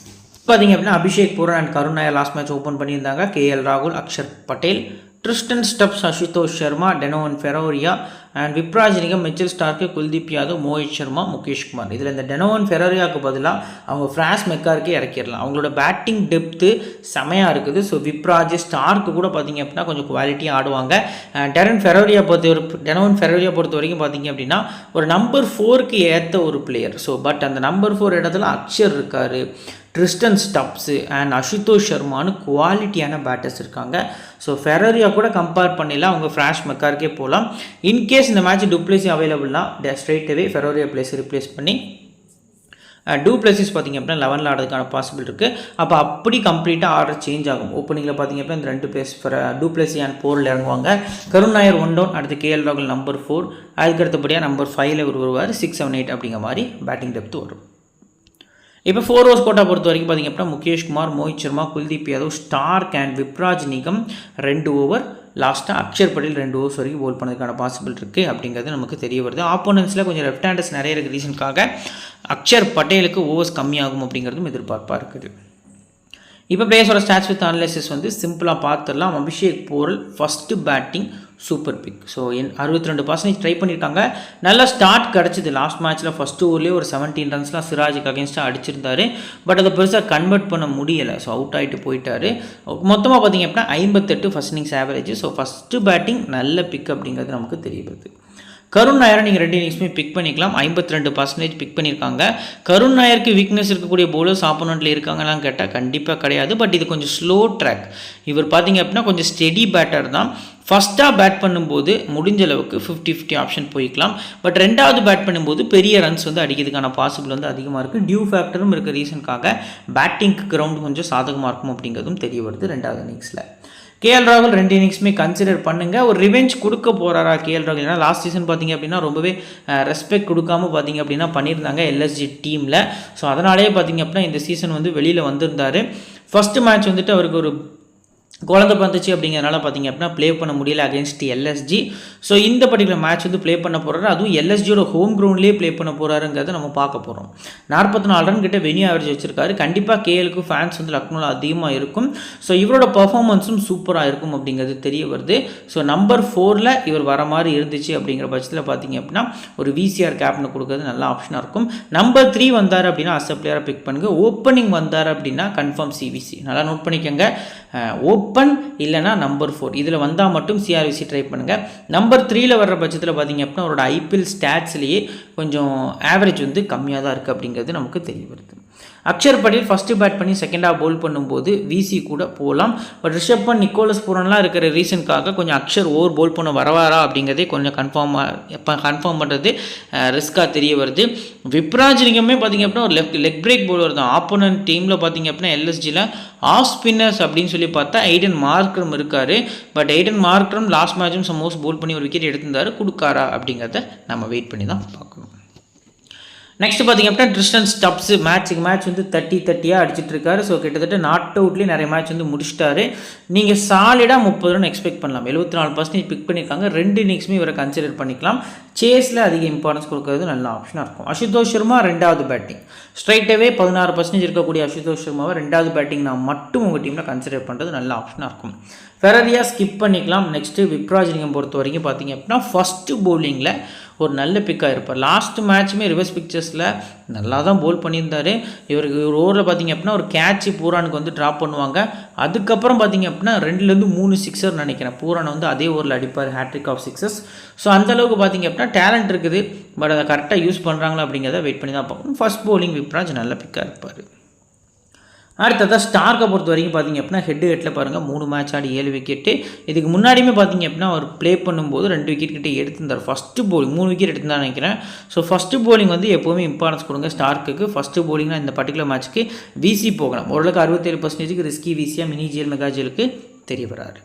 பார்த்திங்க அப்படின்னா Abhishek Pooran and Karun Nair last match open பண்ணியிருந்தாங்க. கேஎல் ராகுல், Axar Patel, Tristan stubs, Ashutosh Sharma, டெனோவன் ஃபெரோரியா and Vipraj Nigam, Mitchell Starc, Kuldeep Yadav, Mohit Sharma, Mukeshkumar. இதில் இந்த டெனோவன் ஃபெரோரியாவுக்கு பதிலாக அவங்க ஃப்ரான்ஸ் மெக்காருக்கே இறக்கிடலாம். அவங்களோட பேட்டிங் டெப்த்து செமையாக இருக்குது. ஸோ விப்ராஜ், ஸ்டார்க்கு கூட பார்த்திங்க அப்படின்னா கொஞ்சம் குவாலிட்டியாக ஆடுவாங்க. டெனோவன் ஃபெரோரியா பொறுத்த வரைக்கும் பார்த்திங்க அப்படின்னா ஒரு நம்பர் 4க்கு ஏற்ற ஒரு பிளேயர். ஸோ பட் அந்த நம்பர் 4 இடத்துல அக்ஷர் இருக்கார், ட்ரிஸ்டன் ஸ்டப்ஸு அண்ட் அசுதோஷ் சர்மானு குவாலிட்டியான பேட்டர்ஸ் இருக்காங்க. ஸோ ஃபெரோரியா கூட கம்பேர் பண்ணிடலாம். அவங்க ஃப்ரான்ஸ் மெக்காருக்கே போகலாம். இன்கேஸ் இந்த மேட்ச் டுப்ளேசி அவைலபிள்னா straight away Ferreira place replace பண்ணி டூ பிளஸிஸ் பார்த்திங்க அப்படின்னா 11ல் ஆடுறதுக்கான பாசிபிள் இருக்குது. அப்போ அப்படி கம்ப்ளீட்டாக ஆர்டர் சேஞ்ச் ஆகும். ஓப்பனிங்கில் பார்த்திங்க அப்படின்னா இந்த 2 பிளேஸ் டூ பிளஸி அண்ட் 4ல் இறங்குவாங்க. கருண் நாயர் 1 டவுன், அடுத்து கேஎல் ராகுல் நம்பர் 4, அதுக்கு அடுத்தபடியாக நம்பர் 5ல் இவர் வருவார். 6, 7, 8 அப்படிங்கிற மாதிரி பேட்டிங் டெப்த் வரும். இப்போ 4 ஓவர்ஸ் கோட்டா பொறுத்த வரைக்கும் பார்த்திங்க அப்படின்னா Mukesh Kumar, Mohit Sharma, Kuldeep Yadav, Stark and Vipraj Nigam 2 over, லாஸ்ட்டாக அக்ஷர் பட்டேல் 2 ஓவர்ஸ் வரைக்கும் போல் பண்ணதுக்கான பாசிபிள் இருக்குது அப்படிங்கிறது நமக்கு தெரிய வருது. ஆப்போனன்ஸில் கொஞ்சம் லெஃப்ட் ஹேண்டர்ஸ் நிறைய இருக்குது ரீசனுக்காக அக்ஷர் பட்டேலுக்கு ஓவர்ஸ் கம்மியாகும் அப்படிங்கிறதும் எதிர்பார்ப்பாக இருக்குது. இப்போ பிளேயர்ஸோட ஸ்டாட்ஸ் வித் அனலைசிஸ் வந்து சிம்பிளாக பார்த்துடலாம். Abhishek Porel first batting super pick. So 62% try பண்ணியிருக்காங்க. நல்ல ஸ்டார்ட் கிடச்சிது. லாஸ்ட் மேட்ச்சில் ஃபஸ்ட்டு ஓவர்லேயே ஒரு 17 ரன்ஸ்லாம் சிராஜுக்கு அகேன்ஸ்டாக அடிச்சிருந்தாரு. பட் அதை பெருசாக கன்வெர்ட் பண்ண முடியலை. ஸோ அவுட் ஆகிட்டு போயிட்டார். மொத்தமாக பார்த்திங்க அப்படின்னா 58 first innings average. So first batting நல்ல பிக் அப்படிங்கிறது நமக்கு தெரிய வருது. கருண் நாயரை நீங்கள் 2 இன்னிங்ஸுமே பிக் பண்ணிக்கலாம். 52% பிக் பண்ணியிருக்காங்க. கருண் நாயருக்கு வீக்னஸ் இருக்கக்கூடிய போலர்ஸ் ஆப்போனண்ட்டில் இருக்காங்களான்னு கேட்டால் கண்டிப்பாக கிடையாது. பட் இது கொஞ்சம் ஸ்லோ ட்ராக். இவர் பார்த்திங்க அப்படின்னா கொஞ்சம் ஸ்டெடி பேட்டர் தான். ஃபஸ்ட்டாக பேட் பண்ணும்போது முடிஞ்ச அளவுக்கு 50-50 ஆப்ஷன் போய்க்கலாம். பட் ரெண்டாவது பேட் பண்ணும்போது பெரிய ரன்ஸ் வந்து அடிக்கிறதுக்கான பாசிபிள் வந்து அதிகமாக இருக்குது. டியூ ஃபேக்டரும் இருக்க ரீசனுக்காக பேட்டிங்க்கு கிரவுண்ட் கொஞ்சம் சாதகமாக இருக்கும் அப்படிங்கிறதும் தெரிய வருது 2வது இன்னிங்ஸில். கேஎல் ராகுல் 2 இன்னிங்ஸுமே கன்சிடர் பண்ணுங்கள். ஒரு ரிவெஞ்ச் கொடுக்க போகிறாரா கேஎல் ராகுல்? ஏன்னா லாஸ்ட் சீசன் பார்த்திங்க அப்படின்னா ரொம்பவே ரெஸ்பெக்ட் கொடுக்காமல் பார்த்திங்க அப்படின்னா பண்ணியிருந்தாங்க எல்எஸ்ஜி டீமில். ஸோ அதனாலேயே பார்த்திங்க அப்படின்னா இந்த சீசன் வந்து வெளியில் வந்திருந்தார். ஃபஸ்ட்டு மேட்ச் வந்துட்டு அவருக்கு ஒரு குழந்தை பார்த்துச்சு அப்படிங்கிறனால பார்த்திங்க அப்படின்னா ப்ளே பண்ண முடியல அகேன்ஸ்ட் எல்எஸ்ஜி. ஸோ இந்த பர்டிகுலர் மேட்ச் வந்து ப்ளே பண்ண போகிறாரு. அதுவும் எல்எஸ்ஜியோட ஹோம் கிரவுண்ட்லேயே ப்ளே பண்ண போகிறாருங்கிறத நம்ம பார்க்க போகிறோம். 44 ரன் கிட்ட வெனியூ ஆவரேஜ் வச்சிருக்காரு. கண்டிப்பாக கேஎலுக்கு ஃபேன்ஸ் வந்து லக்னோவில் அதிகமாக இருக்கும். ஸோ இவரோட பர்ஃபார்மன்ஸும் சூப்பராக இருக்கும் அப்படிங்கிறது தெரிய வருது. ஸோ நம்பர் 4ல் இவர் வர மாதிரி இருந்துச்சு அப்படிங்கிற பட்சத்தில் பார்த்திங்க அப்படின்னா ஒரு விசிஆர் கேப்னு கொடுக்குறது நல்ல ஆப்ஷனாக இருக்கும். நம்பர் 3 வந்தார் அப்படின்னா அஸ் அ பிளேயராக பிக் பண்ணுங்கள். ஓப்பனிங் வந்தார் அப்படின்னா கன்ஃபார்ம் சிவிசி. நல்லா நோட் பண்ணிக்கோங்க. ஓப்பன் இல்லைனா நம்பர் 4 இதில் வந்தால் மட்டும் சிஆர்விசி ட்ரை பண்ணுங்கள். நம்பர் 3ல் வர்ற பட்சத்தில் பார்த்திங்க அப்படின்னா அவரோட ஐபிஎல் ஸ்டாட்ஸ்லேயே கொஞ்சம் ஆவரேஜ் வந்து கம்மியாக தான் இருக்குது அப்படிங்கிறது நமக்கு தெரிய வருது. அக்ஷர் பட்டேல் ஃபஸ்ட்டு பேட் பண்ணி செகண்டாக பவுல் பண்ணும்போது விசி கூட போகலாம். பட் ரிஷப் பண்ட், நிக்கோலஸ் பூரன்லாம் இருக்கிற ரீசனுக்காக கொஞ்சம் அக்ஷர் ஓவர் பவுல் பண்ண வரவாரா அப்படிங்கிறதே கொஞ்சம் கன்ஃபார்ம் பண்ணுறது ரிஸ்க்காக தெரிய வருது. விப்ராஜ் நிகமே பார்த்திங்க அப்படின்னா ஒரு லெக் பிரேக் பவுலர் தான். ஆப்போனன்ட் டீமில் பார்த்திங்க அப்படின்னா எல்எஸ்ஜியில் ஆஃப் ஸ்பின்னர்ஸ் அப்படின்னு சொல்லி பார்த்தா எய்டன் மார்க்ரம் இருக்கார். பட் எய்டன் மார்க்ரம் லாஸ்ட் மேட்சும் சமோஸ் பவுல் பண்ணி ஒரு விக்கெட் எடுத்திருந்தார். கொடுக்காரா அப்படிங்கிறத நம்ம வெயிட் பண்ணி தான் பார்க்கணும். நெக்ஸ்ட் பார்த்திங்க அப்படின்னா ட்ரிஸ்டன் ஸ்டப்ஸ் மேட்ச்சுக்கு மேட்ச் வந்து 30-30 அடிச்சிட்டு இருக்காரு. ஸோ கிட்டத்தட்ட நாட் அவுட்லேயே நிறைய மேட்ச் வந்து முடிச்சிட்டாரு. நீங்கள் சாலிடாக 30 ரன் எக்ஸ்பெக்ட் பண்ணலாம். 74% பிக் பண்ணியிருக்காங்க. 2 இன்னிங்ஸுமே இவரை கன்சிடர் பண்ணிக்கலாம். சேஸில் அதிக இம்பார்ட்டன்ஸ் கொடுக்கறது நல்ல ஆப்ஷனாக இருக்கும். அசுதோஷ் சர்மா 2வது பேட்டிங். ஸ்ட்ரைட்டாகவே 16% இருக்கக்கூடிய அசுதோஷ் சர்மாவை 2வது பேட்டிங் நான் மட்டும் உங்கள் டீமில் கன்சிடர் பண்ணுறது நல்ல ஆப்ஷனாக இருக்கும். ஃபெரரியா ஸ்கிப் பண்ணிக்கலாம். நெக்ஸ்ட்டு விப்ராஜ் நிகம் பொறுத்த வரைக்கும் பார்த்திங்க அப்படின்னா ஃபஸ்ட்டு பவுலிங்கில் ஒரு நல்ல பிக்காக இருப்பார். லாஸ்ட் மேட்ச்சுமே ரிவர்ஸ் பிக்சர்ஸில் நல்லா தான் பவுல் பண்ணியிருந்தார். இவருக்கு ஒரு ஓவரில் பார்த்திங்க அப்படின்னா ஒரு கேட்சு பூரானுக்கு வந்து ட்ராப் பண்ணுவாங்க. அதுக்கப்புறம் பார்த்திங்க அப்படின்னா 2-3 சிக்ஸர் நினைக்கிறேன். பூரானை வந்து அதே ஓவரில் அடிப்பார், ஹேட்ரிக் ஆஃப் சிக்ஸஸ். ஸோ அந்தளவுக்கு பார்த்திங்க அப்படின்னா டேலண்ட் இருக்குது. பட் அதை கரெக்டாக யூஸ் பண்ணுறாங்களா அப்படிங்கிறத வெயிட் பண்ணி தான் பார்க்கணும். ஃபஸ்ட் பவுலிங் விப்ராஜ் நல்ல பிக்காக இருப்பார். அடுத்ததான் ஸ்டார்க்கை பொறுத்த வரைக்கும் பார்த்திங்க அப்படின்னா ஹெட்டில் பாருங்கள் 3 மேட்ச் ஆடி 7 விக்கெட்டு. இதுக்கு முன்னாடியுமே பார்த்திங்க அப்படின்னா அவர் ப்ளே பண்ணும்போது 2 விக்கெட் கிட்டே எடுத்திருந்தார். ஃபஸ்ட்டு பவுலிங் 3 விக்கெட் எடுத்துதான் நினைக்கிறேன். ஸோ ஃபஸ்ட்டு பவுலிங் வந்து எப்போவுமே இம்பார்ட்டன்ஸ் கொடுங்க ஸ்டார்க்குக்கு. ஃபஸ்ட்டு பவுலிங்னா இந்த பர்டிகுலர் மேட்ச்சுக்கு விசி போகலாம். ஓரளவுக்கு 67% ரிஸ்கி விசியாக மினி ஜிஎல் மெகா ஜிஎலுக்கு தெரிய வராரு.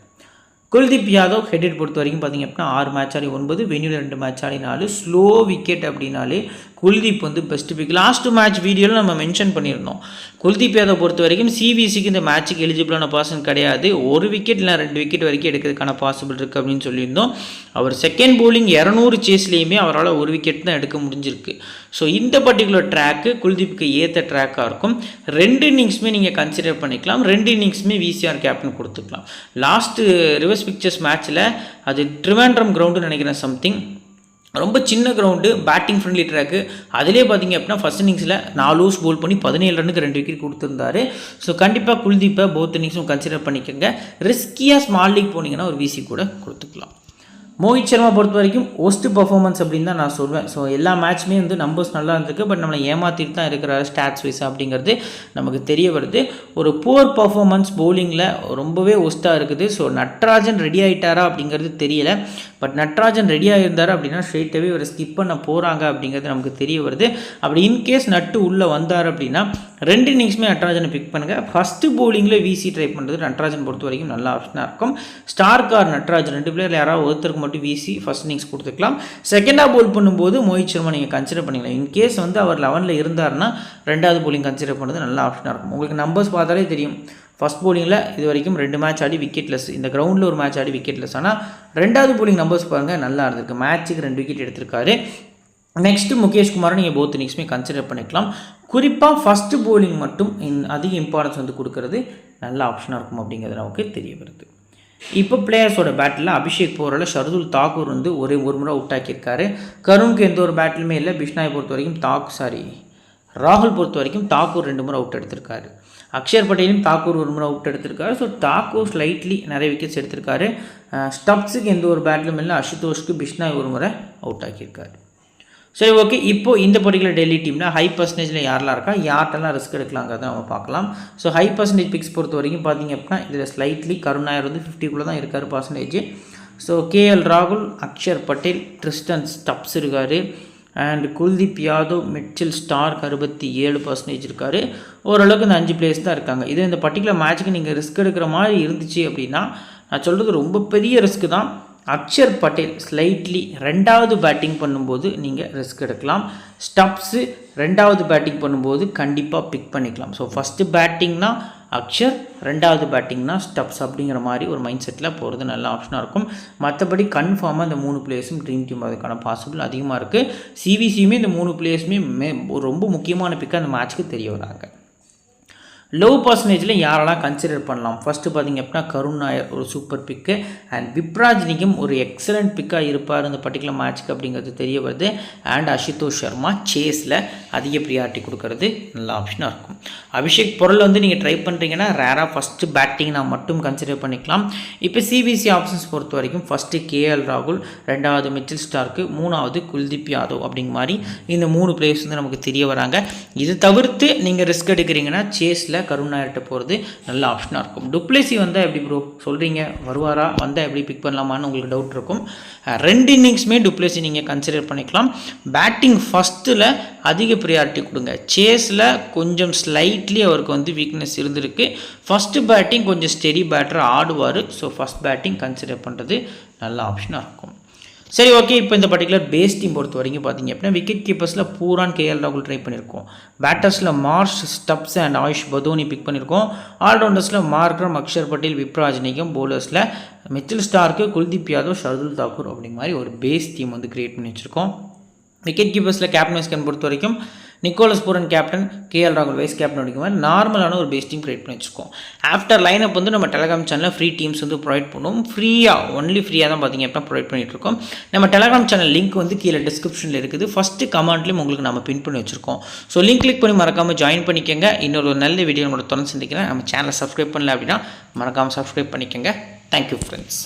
குல்தீப் யாதவ் ஹெட் பொறுத்த வரைக்கும் பார்த்திங்க அப்படின்னா 6 மேட்ச் ஆடி 9, வெனியூவில் 2 மேட்ச் ஆடி 4. ஸ்லோ விக்கெட் அப்படின்னாலே குல்தீப் வந்து பெஸ்ட் பிக். லாஸ்ட் மேட்ச் வீடியோவில் நம்ம மென்ஷன் பண்ணியிருந்தோம். குல்தீப் யாதவ் பொறுத்த வரைக்கும் சிவிசிக்கு இந்த மேட்ச்சுக்கு எலிஜிபிளான பர்சன் கிடையாது. 1 விக்கெட் இல்லை 2 விக்கெட் வரைக்கும் எடுக்கிறதுக்கான பாசிபிள் இருக்குது அப்படின்னு சொல்லியிருந்தோம். அவர் செகண்ட் பவுலிங் 200 சேஸ்லேயுமே அவரால் 1 விக்கெட் தான் எடுக்க முடிஞ்சிருக்கு. ஸோ இந்த பர்டிகுலர் ட்ராக்கு குல்தீப்புக்கு ஏற்ற ட்ராக்காக இருக்கும். 2 இன்னிங்ஸுமே நீங்கள் கன்சிடர் பண்ணிக்கலாம். 2 இன்னிங்ஸுமே விசிஆர் கேப்டன் கொடுத்துக்கலாம். லாஸ்ட்டு ரிவர்ஸ் பிக்சர்ஸ் மேட்ச்சில் அது ட்ரிவாண்ட்ரம் கிரவுண்டுன்னு நினைக்கிறேன் சம்திங். ரொம்ப சின்ன கிரவுண்டு, பேட்டிங் ஃப்ரெண்ட்லி ட்ராக்கு. அதிலே பார்த்திங்க அப்படின்னா ஃபஸ்ட் இன்னிங்ஸில் 4 ஓவர்ஸ் பவுல் பண்ணி 17 ரன்னுக்கு 2 விக்கெட் கொடுத்துருந்தாரு. ஸோ கண்டிப்பாக குல்தீப்பை போத் இன்னிங்ஸும் கன்சிடர் பண்ணிக்கோங்க. ரிஸ்கியாக ஸ்மால் லீக் போனீங்கன்னா ஒரு விசி கூட கொடுத்துக்கலாம். மோஹித் சர்மா பொறுத்த வரைக்கும் ஒஸ்ட் பர்ஃபார்மன்ஸ் அப்படின்னு தான் நான் சொல்வேன். ஸோ எல்லா மேட்ச்மே வந்து நம்பர்ஸ் நல்லா இருந்திருக்கு, பட் நம்மளை ஏமாற்றிட்டு தான் இருக்கிறாரு ஸ்டாட்ஸ் வைஸ் அப்படிங்கிறது நமக்கு தெரிய வருது. ஒரு புவர் பர்ஃபார்மன்ஸ் பவுலிங்கில் ரொம்பவே ஒஸ்ட்டாக இருக்குது. ஸோ நட்ராஜன் ரெடி ஆகிட்டாரா அப்படிங்கிறது தெரியல, பட் நட்ராஜன் ரெடியாக இருந்தார் அப்படின்னா ஸ்ட்ரெயிட்டாகவே ஒரு ஸ்கிப் பண்ண போகிறாங்க அப்படிங்கிறது நமக்கு தெரிய வருது. அப்படி இன்கேஸ் நட்டு உள்ளே வந்தார் அப்படின்னா 2 இன்னிங்ஸுமே நட்ராஜனை பிக் பண்ணுங்கள். ஃபஸ்ட்டு பவுலிங்கில் வீசி ட்ரை பண்ணுறது நட்ராஜன் பொறுத்த வரைக்கும் நல்ல ஆப்ஷனாக இருக்கும். ஸ்டார்க் ஆர் நட்ராஜன் 2 பிளேயர் யாராவது ஒருத்தருக்கு மட்டும் வீசி ஃபஸ்ட் இன்னிங்ஸ் கொடுத்துக்கலாம். செகண்டாக பவுல் பண்ணும்போது மோஹித் சர்மா நீங்கள் கன்சிடர் பண்ணிக்கலாம். இன்கேஸ் வந்து அவர் 11ல் இருந்தார்னா 2வது பவுலிங் கன்சிடர் பண்ணுறது நல்ல ஆப்ஷனாக இருக்கும். உங்களுக்கு நம்பர்ஸ் பார்த்தாலே தெரியும். ஃபஸ்ட் பவுலிங்கில் இது வரைக்கும் 2 மேட்ச் ஆடி விக்கெட்லெஸ், இந்த கிரவுண்டில் ஒரு மேட்ச் ஆடி விக்கெட்லெஸ். ஆனால் 2வது பவுலிங் நம்பர்ஸ் பாருங்கள் நல்லா இருந்திருக்கு. மேட்ச்சுக்கு 2 விக்கெட் எடுத்திருக்காரு. நெக்ஸ்ட்டு முகேஷ் குமாரை நீங்கள் போத் இன்னிங்ஸுமே கன்சிடர் பண்ணிக்கலாம். குறிப்பாக ஃபஸ்ட்டு பவுலிங் மட்டும் அதிக இம்பார்ட்டன்ஸ் வந்து கொடுக்கறது நல்ல ஆப்ஷனாக இருக்கும் அப்படிங்கிறது நமக்கு தெரிய வருது. இப்போ பிளேயர்ஸோட பேட்டில் அபிஷேக் போரில் ஷர்துல் தாக்கூர் வந்து ஒரு முறை அவுட் ஆக்கியிருக்காரு. கருணுக்கு எந்த ஒரு பேட்டிலுமே இல்லை. பிஷ்னாயை பொறுத்த வரைக்கும் ராகுல் பொறுத்த வரைக்கும் தாக்கூர் 2 முறை அவுட் எடுத்திருக்காரு. அக்ஷர் பட்டேலும் தாக்கூர் 1 முறை அவுட் எடுத்திருக்காரு. ஸோ தாக்கூர் ஸ்லைட்லி நிறைய விக்கெட்ஸ் எடுத்திருக்காரு. ஸ்டப்ஸுக்கு எந்த ஒரு பேட்டிலும் இல்லை. அசுதோஷ்க்கு பிஷ்னாய் 1 முறை அவுட் ஆக்கியிருக்காரு. சரி, ஓகே. இப்போது இந்த பர்டிகுலர் டெல்லி டீமில் ஹை பர்சன்டேஜில் யாரெல்லாம் இருக்கா, யார்ட்டெல்லாம் ரிஸ்க் எடுக்கலாங்கிறத நம்ம பார்க்கலாம். ஸோ ஹை பர்சன்டேஜ் பிக்ஸ் பொறுத்த வரைக்கும் பார்த்தீங்க அப்படின்னா இதில் ஸ்லைட்லி கருண் நாயர் வந்து 50குள்ளே தான் இருக்கார் பர்சன்டேஜ். ஸோ கேஎல் ராகுல், அக்ஷர் பட்டேல், ட்ரிஸ்டன் ஸ்டப்ஸ் இருக்கார். And Kuldeep Yadav, Mitchell Stark 67% இருக்கார். ஓரளவுக்கு இந்த 5 பிளேயர்ஸ் தான் இருக்காங்க. இது இந்த பர்டிகுலர் மேட்ச்சுக்கு நீங்கள் ரிஸ்க் எடுக்கிற மாதிரி இருந்துச்சு அப்படின்னா நான் சொல்கிறது ரொம்ப பெரிய ரிஸ்க் தான். அக்ஷர் பட்டேல் ஸ்லைட்லி 2வது பேட்டிங் பண்ணும்போது நீங்கள் ரிஸ்க் எடுக்கலாம். ஸ்டப்ஸு 2வது பேட்டிங் பண்ணும்போது கண்டிப்பாக பிக் பண்ணிக்கலாம். ஸோ ஃபஸ்ட்டு பேட்டிங்னா அக்ஷர், 2வது பேட்டிங்னா ஸ்டப்ஸ் அப்படிங்கிற மாதிரி ஒரு மைண்ட் செட்டில் போகிறது நல்ல ஆப்ஷனாக இருக்கும். மற்றபடி கன்ஃபார்மாக இந்த 3 பிளேயர்ஸும் ட்ரீம் டீம் அதுக்கான பாசிபிள் அதிகமாக இருக்குது. சிவிசியுமே இந்த 3 பிளேயர்ஸுமே ரொம்ப முக்கியமான பிக்காக அந்த மேட்ச்சுக்கு தெரிய வராங்க. லோ பர்சன்டேஜில் யாரெல்லாம் கன்சிடர் பண்ணலாம்? ஃபஸ்ட்டு பார்த்திங்க அப்படின்னா கருண் நாயர் ஒரு சூப்பர் பிக்கு. அண்ட் விப்ராஜ் நிகம் ஒரு எக்ஸலண்ட் பிக்காக இருப்பார் இந்த பர்டிகுலர் மேட்ச்க்கு அப்படிங்கிறது தெரிய வருது. அண்ட் அசுதோஷ் சர்மா சேஸில் அதிக ப்ரியாரிட்டி கொடுக்கறது நல்ல ஆப்ஷனாக இருக்கும். அபிஷேக் பொருள் வந்து நீங்கள் ட்ரை பண்ணுறீங்கன்னா ரேராக ஃபஸ்ட்டு பேட்டிங் நான் மட்டும் கன்சிடர் பண்ணிக்கலாம். இப்போ சிபிசி ஆப்ஷன்ஸ் பொறுத்த வரைக்கும் ஃபஸ்ட்டு கேஎல் ராகுல், 2வது மிச்சல் ஸ்டார்க்கு, 3வது குல்தீப் யாதவ் அப்படிங்கிற மாதிரி இந்த 3 பிளேயர்ஸ் வந்து நமக்கு தெரிய வராங்க. இது தவிர்த்து நீங்கள் ரிஸ்க் எடுக்கிறீங்கன்னா சேஸில் கருண் நாயர்கிட்ட போகிறது நல்ல ஆப்ஷனாக இருக்கும். டுப்ளேசி வந்தால் எப்படி ப்ரோ சொல்கிறீங்க, வருவாரா, வந்தால் எப்படி பிக் பண்ணலாமான்னு உங்களுக்கு டவுட் இருக்கும். 2 இன்னிங்ஸுமே டுப்ளேசி நீங்கள் கன்சிடர் பண்ணிக்கலாம். பேட்டிங் ஃபஸ்ட்டில் அதிக ப்ரியாரிட்டி கொடுங்க. சேஸில் கொஞ்சம் ஸ்லைட்லி அவருக்கு வந்து வீக்னஸ் இருந்திருக்கு. ஃபஸ்ட்டு பேட்டிங் கொஞ்சம் ஸ்டெடி பேட்டராக ஆடுவார். ஸோ ஃபஸ்ட் பேட்டிங் கன்சிடர் பண்ணுறது நல்ல ஆப்ஷனாக இருக்கும். சரி, ஓகே. இப்போ இந்த பர்டிகுலர் பேஸ் டீம் பொறுத்த வரைக்கும் பார்த்தீங்க அப்படின்னா விக்கெட் கீப்பர்ஸில் பூரான் கேஎல் ராகுல் ட்ரை பண்ணியிருக்கோம். பேட்டர்ஸில் Marsh, Stubbs and Ayush Badoni pick பண்ணியிருக்கோம். ஆல்ரவுண்டர்ஸில் மார்க்ரம், அக்ஷர் பட்டேல், விப்ராஜ் நிகம். பவுலர்ஸில் மிச்சல் ஸ்டார்க்கு, குல்தீப் யாதவ், ஷர்துல் தாக்கூர் அப்படிங்கிற மாதிரி ஒரு பேஸ் டீம் வந்து கிரியேட் பண்ணி வச்சுருக்கோம். விக்கெட் கீப்பர்ஸில் கேப்டன் வைஸ் கேப்டன் பொறுத்த வரைக்கும் நிக்கோலஸ் பூரன் கேப்டன், கேஎல் ராகுல் வைஸ் கேப்டன் அப்படிங்கிற மாதிரி நார்மலான ஒரு பேஸ் டீம் கிரியேட் பண்ணி வச்சுருக்கோம். ஆஃப்டர் லைனப் வந்து நம்ம டெலகிராம் சேனலில் ஃப்ரீ டீம்ஸ் வந்து ப்ரொவைட் பண்ணுவோம். ஒன்லி ஃப்ரீயாக தான் பார்த்திங்க அப்படின்னா ப்ரொவைட் பண்ணிகிட்ருக்கோம். நம்ம டெலகிராம் சேனல் லிங்க் வந்து கீழே டிஸ்கிரிப்ஷனில் இருக்குது. ஃபஸ்ட்டு கமெண்ட்லேயும் உங்களுக்கு நம்ம பின் பண்ணி வச்சுருக்கோம். ஸோ லிங்க் கிளிக் பண்ணி மறக்காமல் ஜாயின் பண்ணிக்கோங்க. இன்னொரு நல்ல வீடியோ உங்களோட தொடர்ந்து சந்திக்கிறேன். நம்ம சேனலை சப்ஸ்கிரைப் பண்ணல அப்படின்னா மறக்காமல் சப்ஸ்கிரைப் பண்ணிக்கோங்க. Thank you friends.